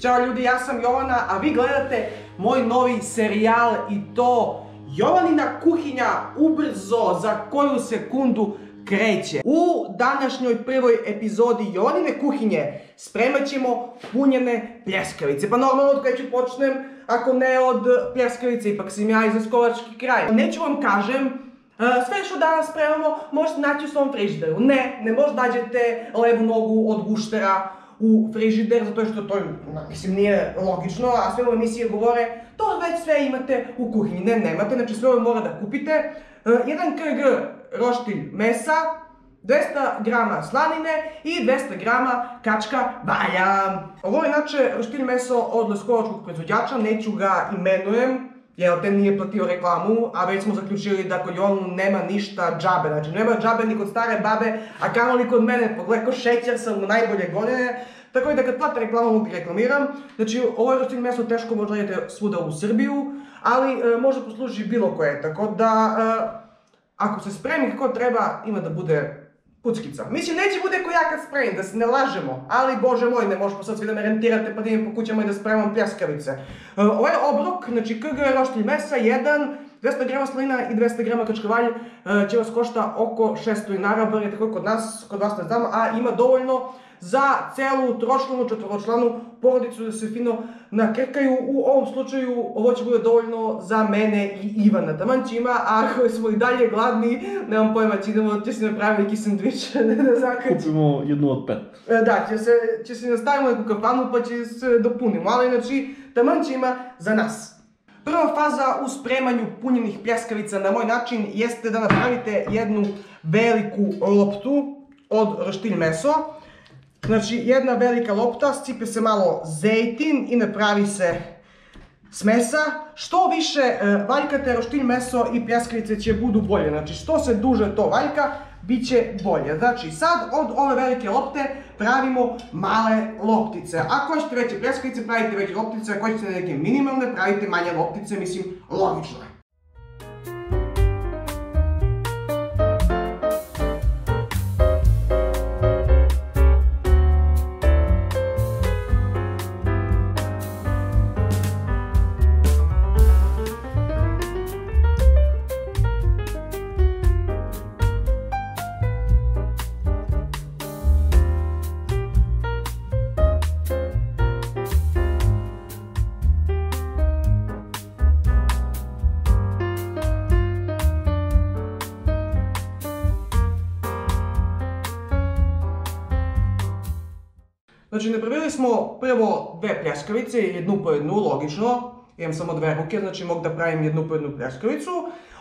Ćao ljudi, ja sam Jovana, a vi gledate moj novi serijal i to Jovanina kuhinja ubrzo za koju sekundu kreće. U današnjoj prvoj epizodi Jovanine kuhinje spremat ćemo punjene pljeskavice. Pa normalno od koje ću počnem, ako ne od pljeskavice, ipak sam ja iz Leskovački kraj. Neću vam kažem, sve što danas spremamo možete naći u svom frižideru. Ne možete nađete levu nogu od guštera u frižider, zato što to, mislim, nije logično, a sve ove emisije govore to već sve imate u kuhinji. Ne, nemate, znači sve ovo mora da kupite. 1 kg roštilj mesa, 200 g slanine i 200 g kačka valja. Ovo je inače roštilj meso od leskovačkog proizvođača, neću ga imenujem, jer te nije platio reklamu, a već smo zaključili da kod Jovanu nema ništa džabe. Znači nema džabe ni kod stare babe, a kamoli kod mene, pogledaj ko šećer sam u najbolje godine. Tako da kad plate reklamu mogu reklamiram. Znači ovo je roštilj meso, teško možda idete svuda u Srbiju, ali može posluži bilo koje, tako da ako se spremi kako treba, ima da bude puckica. Mislim, neće bude ko ja kad spremim, da se ne lažemo, ali bože moj, ne možemo sad svi da me rentirate pa da idem po kućama i da spremam pljeskavice. Ovaj obrok, znači kg roštilj mesa, 200 g slanina i 200 g kačka valja će vas košta oko 600 dinara, bar je tako kod nas, kod vas ne znam, a ima dovoljno za celu tročlanu, četvoročlanu porodicu da se fino nakrkaju. U ovom slučaju ovo će bude dovoljno za mene i Ivana. Taman će ima, a ako smo i dalje gladni, nemam pojma, će se napraviti neki sandvič da zakaći. Kupimo jednu od 5. Da, će se nastavimo neku kafanu pa će se dopunimo, ali znači taman će ima za nas. Prva faza u spremanju punjenih pljeskavica na moj način jeste da napravite jednu veliku loptu od roštilj meso. Znači jedna velika lopta, sipe se malo zejtin i napravi se smesa. Što više valjkate roštilj meso i pljeskavice će budu bolje. Znači što se duže to valjka, bit će bolje. Znači sad od ove velike lopte pravimo male loptice. Ako hoćete veće pljeskavice, pravite veće loptice. Ako hoćete neke minimalne, pravite manje loptice. Mislim, logično je. Znači napravili smo prvo dve pljeskavice, jednu po jednu, logično. Imam samo dve ruke, znači mogu da pravim jednu po jednu pljeskavicu.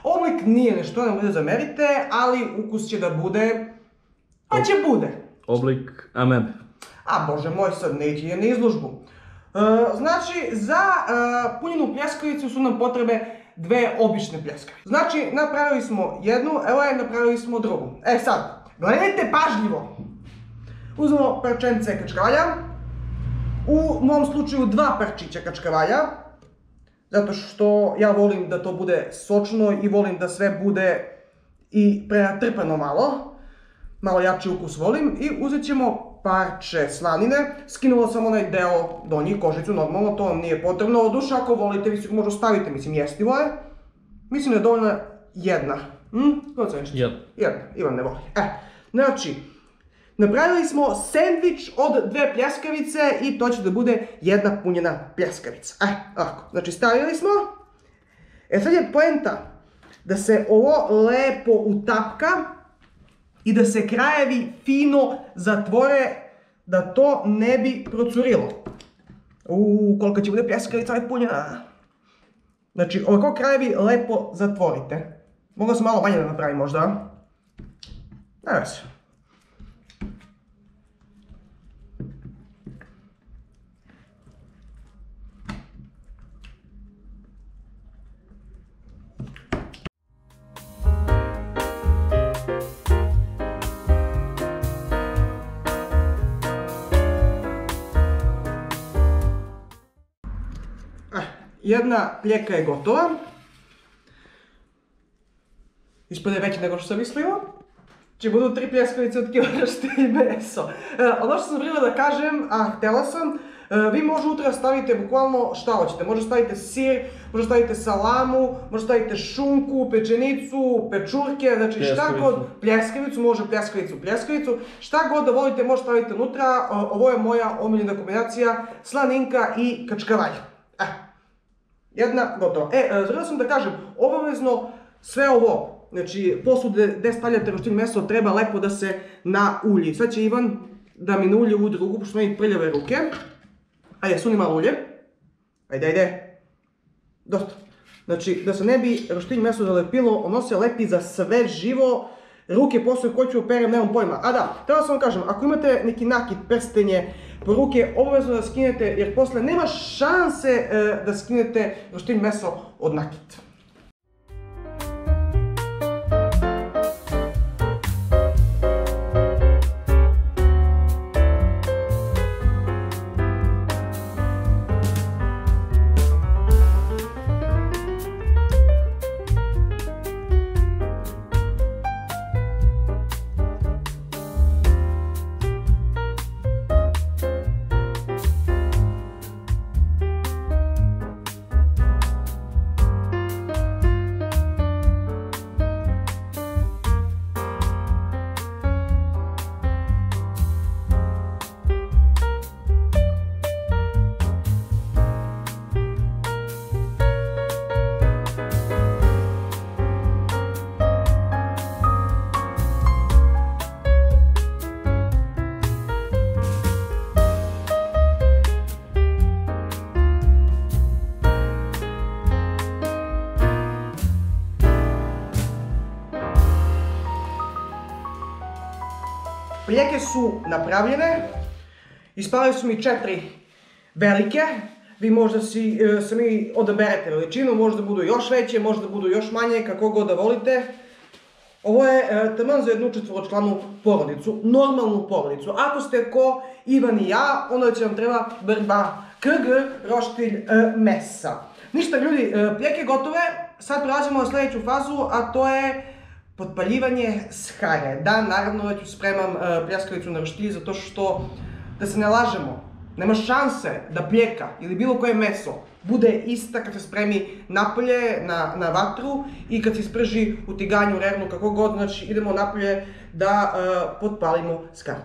Oblik nije nešto, ne bude zamerite, ali ukus će da bude, pa će bude. Oblik amebe. A bože moj, sad neće je na izložbu. Znači za punjenu pljeskavicu su nam potrebe dve obične pljeskavice. Znači napravili smo jednu, evo je, napravili smo drugu. E sad, gledajte pažljivo. Uzmemo parčence kačka valja, u mom slučaju 2 parčića kačka valja, zato što ja volim da to bude sočno i volim da sve bude i prenatrpano malo jači ukus volim. I uzet ćemo parče slanine, skinuo sam onaj deo donji, kožicu, normalno, to vam nije potrebno, od duša ako volite vi se možda stavite, mislim jestivo je. Mislim da je dovoljna jedna. Kako ceniš? Jedna, Ivan ne voli. Znači, napravili smo sendvič od dve pljeskavice i to će da bude jedna punjena pljeskavica. Ovako, znači stavili smo. Sad je poenta da se ovo lepo utapka i da se krajevi fino zatvore, da to ne bi procurilo. Koliko će bude pljeskavica punjena. Znači ovako krajevi lepo zatvorite. Mogu sam malo manje da napravim možda. Evo se. Jedna pljeka je gotova. Ispade veće nego što sam mislila. Će budu 3 pljeskavice od kila roštilj meso. Ono što sam htjela da kažem, a htjela sam, Vi može unutra stavite bukvalno šta hoćete, može stavite sir, može stavite salamu, može stavite šunku, pečenicu, pečurke, znači šta god, pljeskavicu, može pljeskavicu, šta god da volite može staviti unutra, ovo je moja omiljena kombinacija slaninka i kačkavalj. Jedna, gotovo. Želio sam da kažem, obavezno sve ovo, znači posude gdje stavljate roštilj meso treba lepo da se naulji. Sad će Ivan da mi naulje u drugu, pošto imam prljave ruke. Ajde, suni malo ulje. Ajde. Dosta. Znači, da se ne bi roštilj meso zalepilo, ono se lepi za sve živo. Ruke posle ko ću operem, nemam pojma. A da, treba sam vam kažem, ako imate neki nakit, prstenje, po ruke, obavezno da skinete, jer posle nema šanse da skinete roštilj meso od nakit. Pljeke su napravljene, ispale su mi 4 velike, vi možda sami odaberete veličinu, možda budu još veće, možda budu još manje, kako god da volite. Ovo je taman za jednu četvoročlanu porodicu, normalnu porodicu. Ako ste ko Ivan i ja, onda će vam treba brba kg roštilj mesa. Ništa ljudi, pljeke gotove, sad prelazimo na sljedeću fazu, a to je potpaljivanje skare. Da, naravno već spremam pljeskavicu na roštilj, zato što, da se ne lažemo, nema šanse da pljeka ili bilo koje meso bude ista kad se spremi napolje na vatru i kad se isprži u tiganju, rernu, kako god, znači idemo napolje da potpalimo skaru.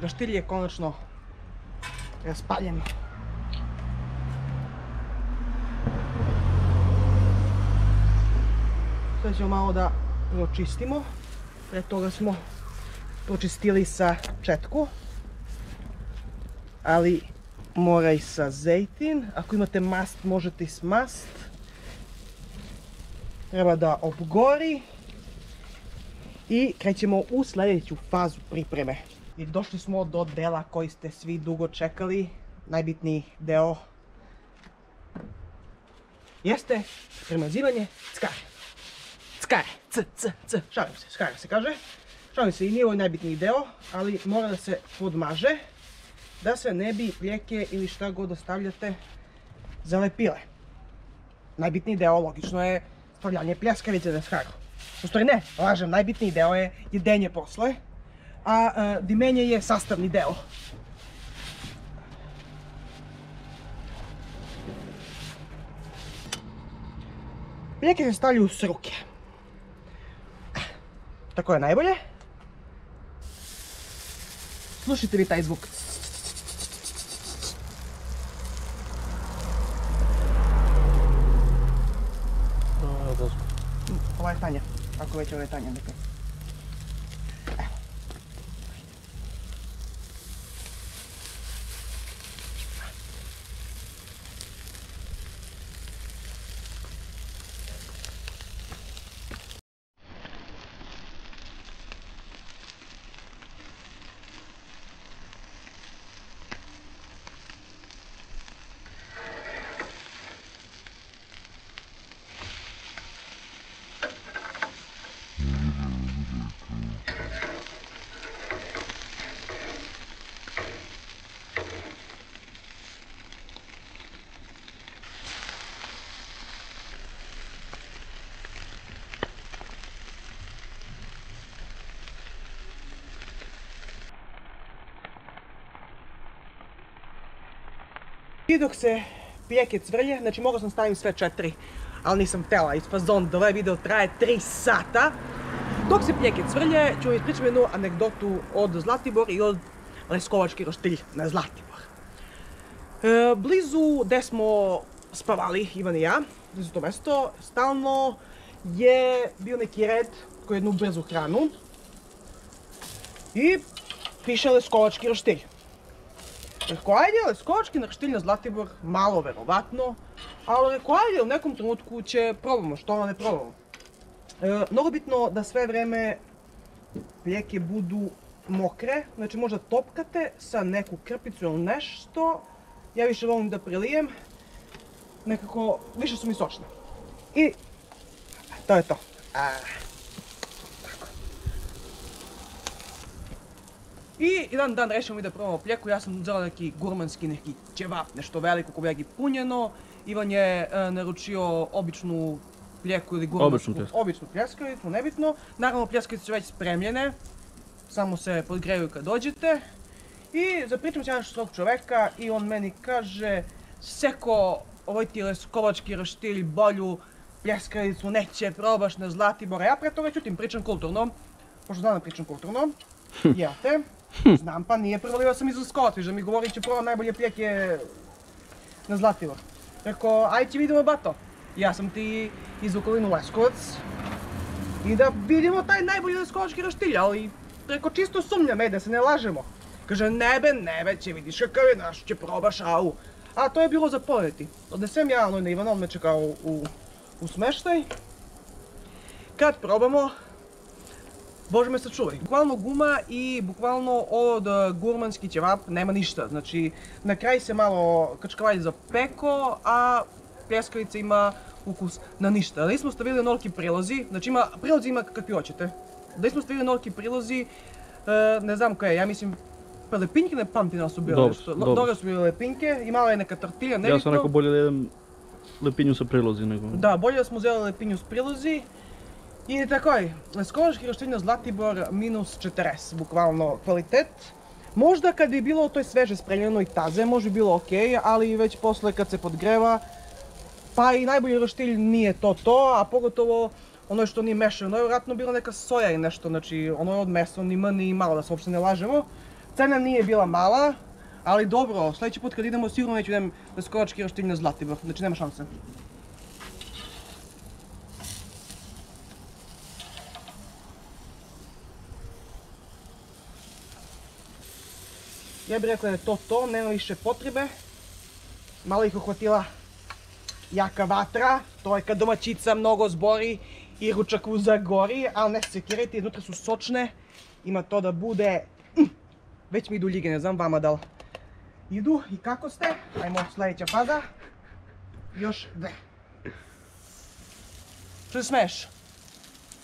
Roštilj je konačno raspaljen. Sad ćemo malo da očistimo. Pre toga smo počistili sa četku. Ali mora i sa zejtin. Ako imate mast, možete i s mast. Treba da obgori. I krećemo u sljedeću fazu pripreme. I došli smo do dela koji ste svi dugo čekali. Najbitniji deo jeste premazivanje skare. Skare, c. Šalim se, skare se kaže. Šalim se, i nije ovo najbitniji deo, ali mora da se podmaže da se ne bi pljeke ili šta god ostavljate zalepile. Najbitniji deo logično je stavljanje pljeskavice na skaru. U stvari ne, lažem, najbitniji deo je jedenje posle, a dimenje je sastavni deo. Pljeke se stavljaju s ruke. Tako je najbolje. Slušajte vi taj zvuk. No, malko već ove tanje neke. I dok se pjeke cvrlje, znači mogao sam staviti sve 4, ali nisam htjela iz fazon da ovaj video traje 3 sata. Dok se pjeke cvrlje, ću vam ispričati jednu anegdotu od Zlatibor i od Leskovački roštilj na Zlatibor. Blizu gdje smo spavali, Ivan i ja, blizu to mjesto, stalno je bio neki red koji je jednu brzu hranu i piše Leskovački roštilj. Rekao, ajde, Leskovački roštilj na Zlatibor, malo verovatno, ali rekao, ajde, u nekom trenutku će probamo, što ne probamo. Mnogo bitno da sve vreme pljeke budu mokre, znači možda topkate sa neku krpicu ili nešto. Ja više volim da prelijem, nekako više su mi sočne. I to je to. I jedan dan rešimo mi da probamo pljeku, ja sam uzela neki gurmanski, neki ćevap, nešto veliko ko bi punjeno. Ivan je naručio običnu pljeku ili gurmansku, običnu pljeskavicu, nebitno. Naravno pljeskavice su već spremljene, samo se podgreju kad dođete. I zapričam se jedan svog čoveka i on meni kaže, seko, ovoj ti Leskovački roštilj, bolju pljeskavicu neće, probaš na Zlatibor. Ja pre toga čutim, pričam kulturno, pošto znam da pričam kulturno, jel te? Znam pa nije provalio sam iz Leskovac, da mi govori će probam najbolje pljeke na Zlatibor. Rekao, aj ti vidimo bato, ja sam ti iz okolinu Leskovac i da vidimo taj najbolji Leskovački roštilj, ali rekao čisto sumnjam, da se ne lažemo. Kaže, nebe, će vidiš kakav je naš, će probaš, au. A to je bilo za poneti. Odnesem ja na Ivana, on me čekao u smeštaj. Kad probamo, Bože me sačuvaj. Bukvalno guma i bukvalno od gurmanski ćevap nema ništa. Znači, na kraj se malo kačkavalj zapeko, a pljeskavica ima ukus na ništa. Da nismo stavili onoliki prilozi, znači prilozi ima kakvi hoćete. Da nismo stavili onoliki prilozi, ne znam koje, ja mislim lepinke ne pamtim da su bile nešto. Dobro su bile lepinke, imala je neka tortilja, nebitno. Ja sam rekao bolje da jedem lepinju sa prilozi nego... Da, bolje da smo uzeli lepinju s prilozi. I tako je, Leskovački roštilj na Zlatibor -40, bukvalno kvalitet. Možda kad bi bilo to sveže spremljeno i taze, može bi bilo okej, ali već posle kad se podgreva, pa i najbolji roštilj nije to, a pogotovo ono što nije mešano, je vjerojatno bila neka soja i nešto, znači ono je od mesa, ni m ni malo, da se uopšte ne lažemo. Cena nije bila mala, ali dobro, sljedeći put kad idemo sigurno neću idem Leskovački roštilj na Zlatibor, znači nema šanse. Ja bih rekla da je to, nema više potrebe. Malo ih uhvatila jaka vatra, to je kad domaćica mnogo zbori i ručak zagori, ali ne sekirajte, iznutra su sočne, ima to da bude... Već mi idu ljige, ne znam vama da li idu i kako ste. Ajmo sljedeća faza. Još 2. Što se smeješ?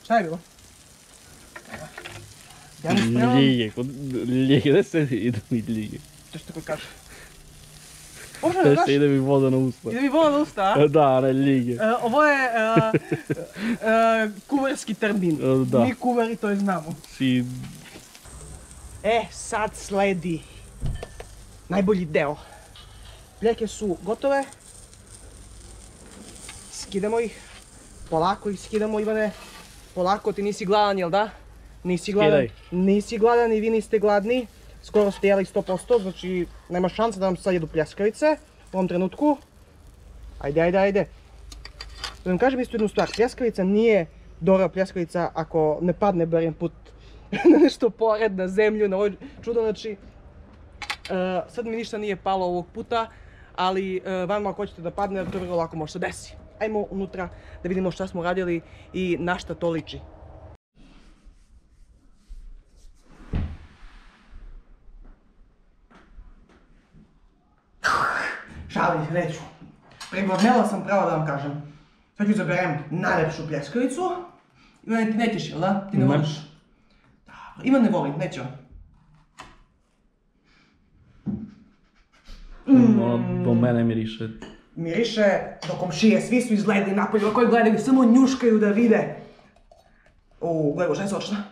Šta je bilo? Ja mi spremam... Ljige, da se ide mi ljige. To što tako kaže. Da se ide mi voda na usta. Ide mi voda na usta, a? Da, ne ljige. Ovo je kuvarski termin. Mi kuvari to znamo. Sad sledi najbolji deo. Pljeke su gotove. Skidamo ih. Polako ih skidamo, Ivane. Polako, ti nisi gladan, jel da? Nisi gladan. Nisi gladan i vi niste gladni. Skoro ste jeli 100%, znači nema šanse da vam sad jedu pljeskavice u ovom trenutku. Ajde. Da vam kažem isto jednu stvar, pljeskavica nije dobra pljeskavica ako ne padne barem put na nešto pored, na zemlju, na ovo čudo, znači sad mi ništa nije palo ovog puta, ali vama ako hoćete da padne, to vrlo lako može se desi. Ajmo unutra da vidimo šta smo radili i na šta to liči. Šalim, neću. Pregladnela sam, pravo da vam kažem. Sad ću zaberem najlepšu pljeskavicu. Ivane, ti nećeš, jel da? Ti ne voliš? Dobro, Ivan ne voli, neće on. Do mene miriše. Miriše do komšije, svi su izgledali napolje, koji gledaju, samo njuškaju da vide. Gledaj, šta je sočna?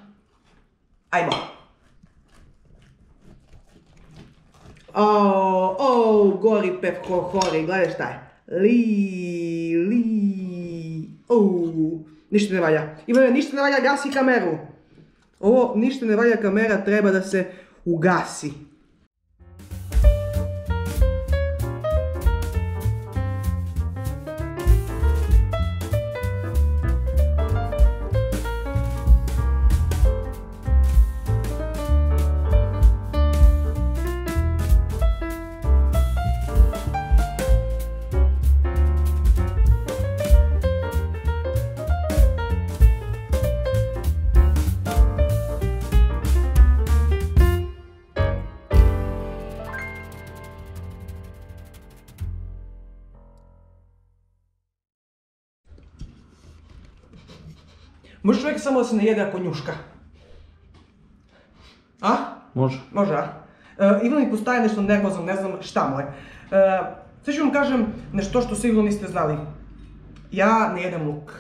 Ajmo. Gori pepko hori, gledaj šta je. Ništa ne valja. Ivane, ništa ne valja, gasi kameru. Ovo ništa ne valja, kamera treba da se ugasi. Može čovjek samo da se ne jede ako njuška? A? Može. Može, a? Ivan mi postaje nešto nervozan, ne znam šta mu je. Sad ću vam kažem nešto što sigurno niste znali. Ja ne jedem luk.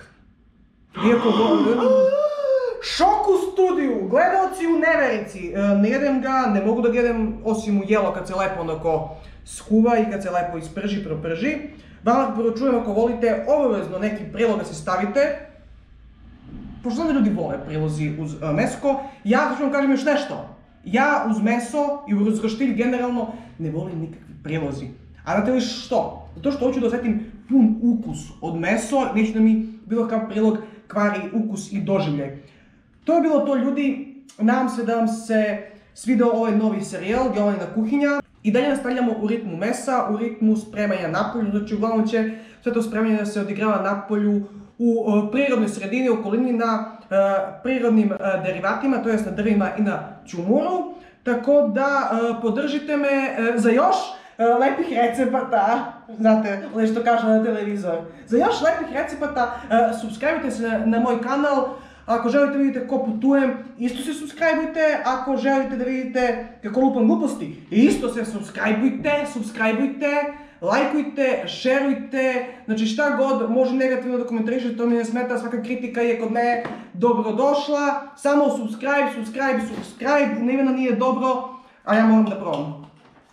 Iako šok u studiju, gledaoci u neverici. Ne jedem ga, ne mogu da ga jedem osim u jelo kad se lepo onako skuva i kad se lepo isprži, proprži. Vama poručujem ako volite obavezno neki prilog da se stavite. Pošto znam da ljudi vole prilozi uz mesko, ja ću vam kažem još nešto. Ja uz meso i uz roštilj generalno ne volim nikakvi prilozi. A znate li što? Zato što hoću da osjetim pun ukus od meso, neću da mi bilo kakav prilog kvari ukus i doživljaj. To je bilo to, ljudi. Nadam se da vam se svidao ovaj novi serijal, Jovanina kuhinja. I dalje nastavljamo u ritmu mesa, u ritmu spremanja napolju, znači uglavnom će sve to spremanje da se odigrava napolju u prirodnoj sredini, okolini na prirodnim derivatima, to jest na drvima i na ćumuru. Tako da podržite me za još lepih recepata, znate, nešto kažu na televizor. Za još lepih recepata subscribe-ujte se na moj kanal. Ako želite da vidite ko putujem, isto se subscribe-ujte. Ako želite da vidite kako lupam gluposti, isto se subscribe-ujte. Lajkujte, šerujte, znači šta god može negativno da komentarišete, to mi ne smeta, svaka kritika je kod mene dobrodošla. Samo subscribe, na Ivana nije dobro, a ja moram da probam.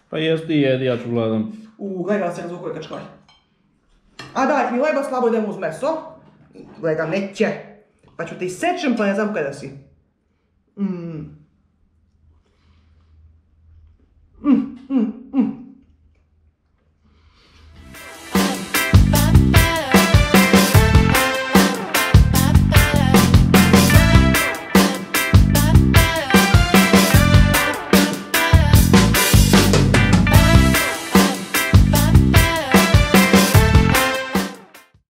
Pa jesti i jedi, ja ću gledam. Gledaj da se razvukuje kačkoj. A da, i leba slabo idemo uz meso. Gledaj, neće. Pa ću te isečem pa ne znam kada si.